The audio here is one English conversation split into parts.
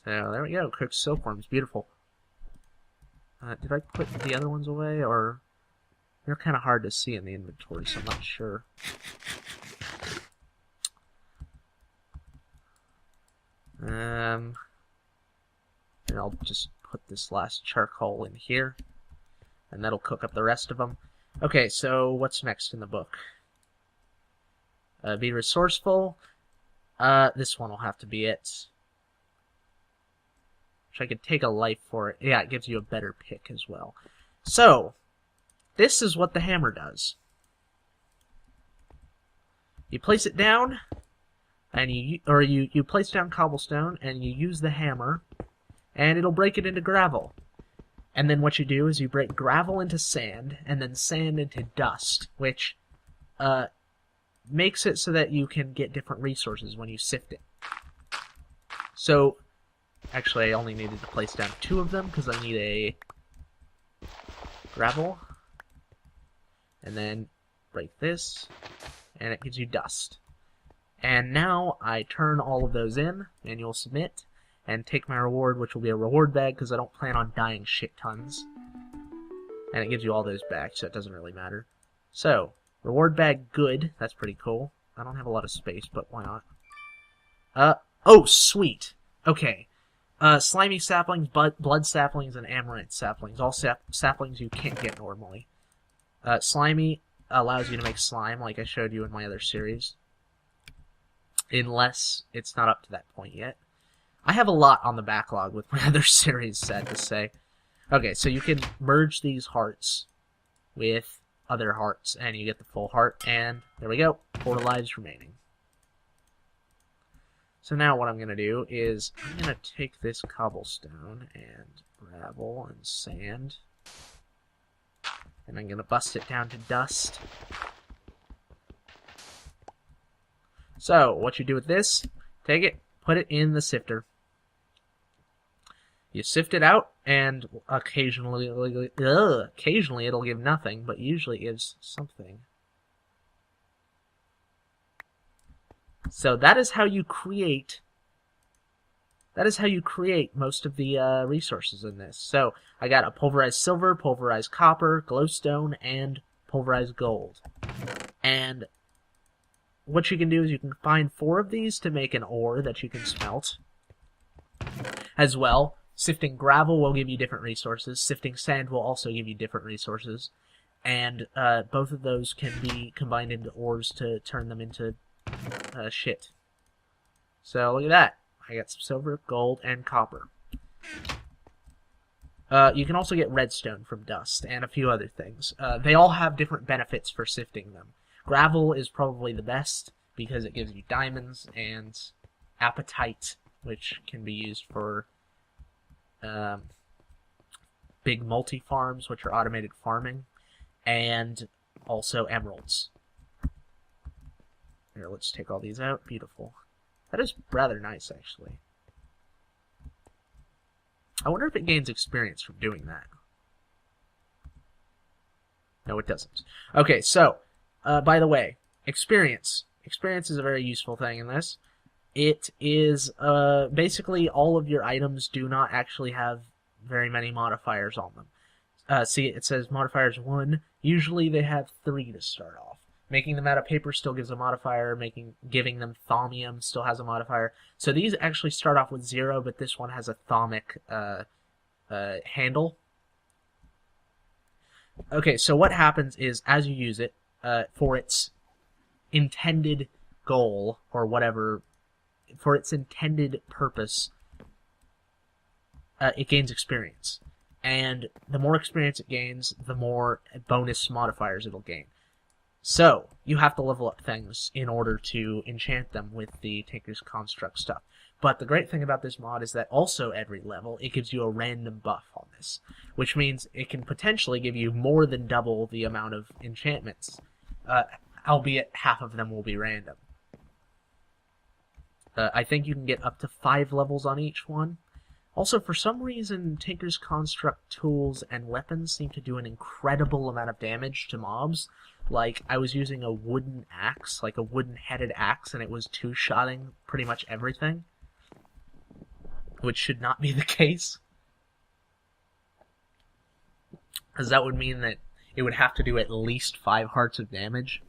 So there we go, cooked silkworms, beautiful. Did I put the other ones away, or they're kind of hard to see in the inventory, so I'm not sure. And I'll just put this last charcoal in here, and that'll cook up the rest of them. Okay, so what's next in the book? Be resourceful. This one will have to be it. Which I could take a life for it. Yeah, it gives you a better pick as well. So, this is what the hammer does. You place it down, and you place down cobblestone, and you use the hammer, and it'll break it into gravel. And then what you do is you break gravel into sand, and then sand into dust, which makes it so that you can get different resources when you sift it. So, actually I only needed to place down 2 of them, because I need a gravel, and then break this, and it gives you dust. And now I turn all of those in, manual submit, and take my reward, which will be a reward bag, because I don't plan on dying shit tons. And it gives you all those back, so it doesn't really matter. So, reward bag good, that's pretty cool. I don't have a lot of space, but why not? Oh, sweet! Okay. Slimy saplings, blood saplings, and amaranth saplings. All saplings you can't get normally. Slimy allows you to make slime, like I showed you in my other series. Unless it's not up to that point yet. I have a lot on the backlog with my other series, sad to say. Okay, so you can merge these hearts with other hearts, and you get the full heart, and there we go, 4 lives remaining. So now what I'm going to do is, I'm going to take this cobblestone, and gravel, and sand, and I'm going to bust it down to dust. So, what you do with this, take it, put it in the sifter. You sift it out, and occasionally it'll give nothing, but usually it gives something. So that is how you create. That is how you create most of the resources in this. So I got a pulverized silver, pulverized copper, glowstone, and pulverized gold. And what you can do is you can find 4 of these to make an ore that you can smelt. As well, sifting gravel will give you different resources. Sifting sand will also give you different resources. And both of those can be combined into ores to turn them into shit. So look at that. I got some silver, gold, and copper. You can also get redstone from dust and a few other things. They all have different benefits for sifting them. Gravel is probably the best because it gives you diamonds and apatite, which can be used for big multi-farms, which are automated farming, and also emeralds. Here, let's take all these out. Beautiful. That is rather nice, actually. I wonder if it gains experience from doing that. No, it doesn't. Okay, so, by the way, experience. Experience is a very useful thing in this. It is, basically all of your items do not actually have very many modifiers on them. See, it says modifiers 1. Usually they have 3 to start off. Making them out of paper still gives a modifier. Giving them thaumium still has a modifier. So these actually start off with 0, but this one has a thaumic handle. Okay, so what happens is, as you use it, for its intended goal, or whatever, for its intended purpose, it gains experience. And the more experience it gains, the more bonus modifiers it'll gain. So, you have to level up things in order to enchant them with the Tinker's Construct stuff. But the great thing about this mod is that also every level, it gives you a random buff on this. Which means it can potentially give you more than double the amount of enchantments. Albeit half of them will be random. I think you can get up to 5 levels on each one. Also, for some reason, Tinker's Construct tools and weapons seem to do an incredible amount of damage to mobs. Like, I was using a wooden axe, like a wooden-headed axe, and it was two-shotting pretty much everything. which should not be the case. Because that would mean that it would have to do at least 5 hearts of damage.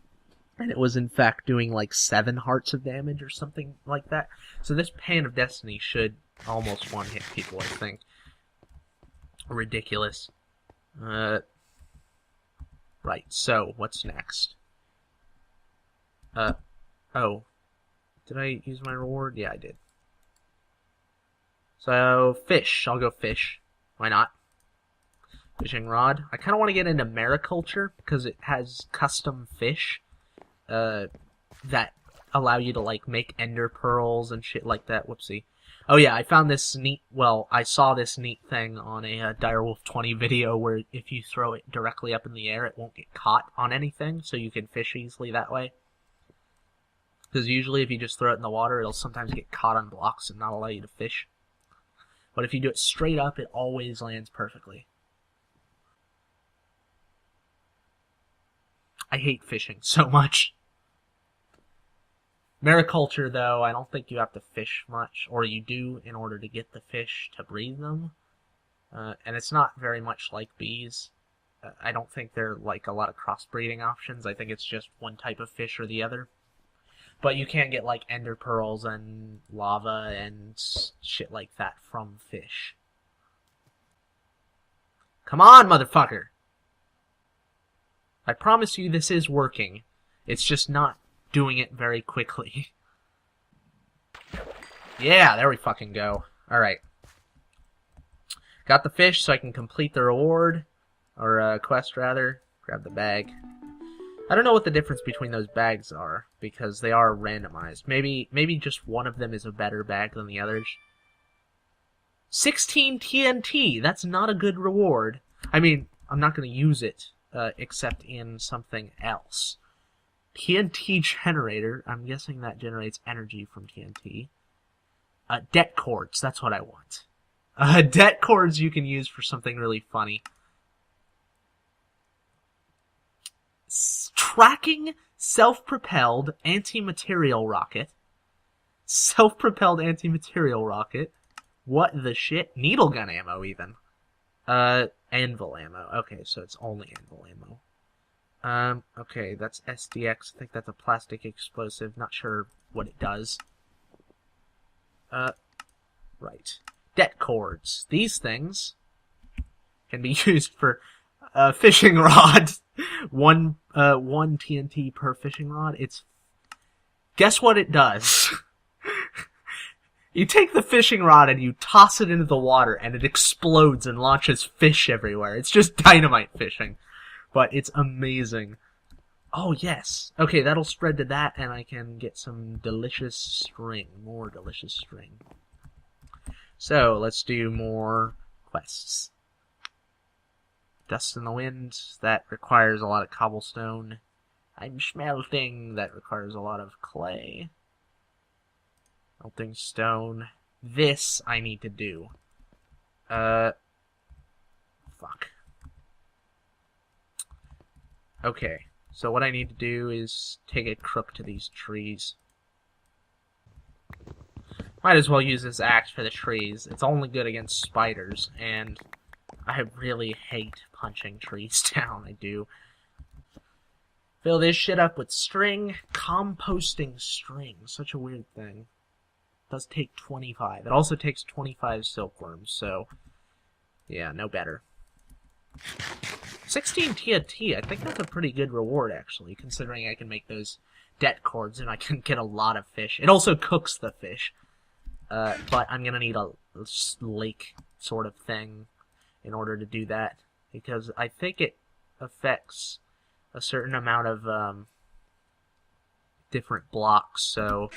And it was in fact doing like 7 hearts of damage or something like that. So this Pan of Destiny should almost one-hit people, I think. Ridiculous. Right, so what's next? Oh. Did I use my reward? Yeah, I did. So, fish. I'll go fish. Why not? Fishing rod. I kind of want to get into mariculture because it has custom fish that allow you to, like, make ender pearls and shit like that. Whoopsie. Oh yeah, I found this neat, well, I saw this neat thing on a Direwolf 20 video where if you throw it directly up in the air, it won't get caught on anything, so you can fish easily that way. Because usually if you just throw it in the water, it'll sometimes get caught on blocks and not allow you to fish. But if you do it straight up, it always lands perfectly. I hate fishing so much. Mariculture, though, I don't think you have to fish much, or you do in order to get the fish to breed them. And it's not very much like bees. I don't think there are like a lot of crossbreeding options. I think it's just one type of fish or the other. But you can get like ender pearls and lava and shit like that from fish. Come on, motherfucker! I promise you this is working. It's just not doing it very quickly. Yeah, there we fucking go. Alright. Got the fish so I can complete the reward. Or quest, rather. Grab the bag. I don't know what the difference between those bags are, because they are randomized. Maybe just one of them is a better bag than the others. 16 TNT! That's not a good reward. I mean, I'm not going to use it, except in something else. TNT generator. I'm guessing that generates energy from TNT. Det cords. That's what I want. Det cords you can use for something really funny. Tracking self-propelled anti-material rocket. Self-propelled anti-material rocket. What the shit? Needle gun ammo, even. Anvil ammo. Okay, so it's only anvil ammo. Okay, that's SDX. I think that's a plastic explosive. Not sure what it does. Right. Det cords. These things can be used for fishing rod. one TNT per fishing rod. Guess what it does? You take the fishing rod and you toss it into the water and it explodes and launches fish everywhere. It's just dynamite fishing. But it's amazing. Oh, yes. Okay, that'll spread to that, and I can get some delicious string. More delicious string. So, let's do more quests. Dust in the Wind. That requires a lot of cobblestone. I'm smelting. That requires a lot of clay. Melting stone. This I need to do. Fuck. Okay, so what I need to do is take a crook to these trees. Might as well use this axe for the trees. It's only good against spiders, and I really hate punching trees down. I do. Fill this shit up with string. Composting string. Such a weird thing. It does take 25. It also takes 25 silkworms, so yeah, no better. 16 TNT, I think that's a pretty good reward, actually, considering I can make those det cords and I can get a lot of fish. It also cooks the fish, but I'm going to need a lake sort of thing in order to do that, because I think it affects a certain amount of different blocks, so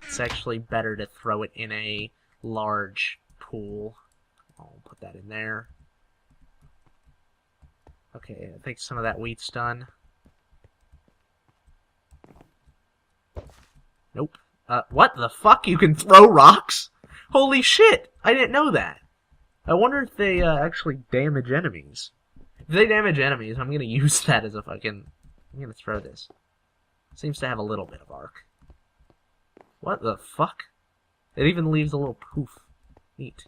it's actually better to throw it in a large pool. I'll put that in there. Okay, I think some of that wheat's done. Nope. What the fuck? You can throw rocks? Holy shit! I didn't know that. I wonder if they actually damage enemies. If they damage enemies, I'm gonna use that as a fucking... I'm gonna throw this. Seems to have a little bit of arc. What the fuck? It even leaves a little poof. Neat.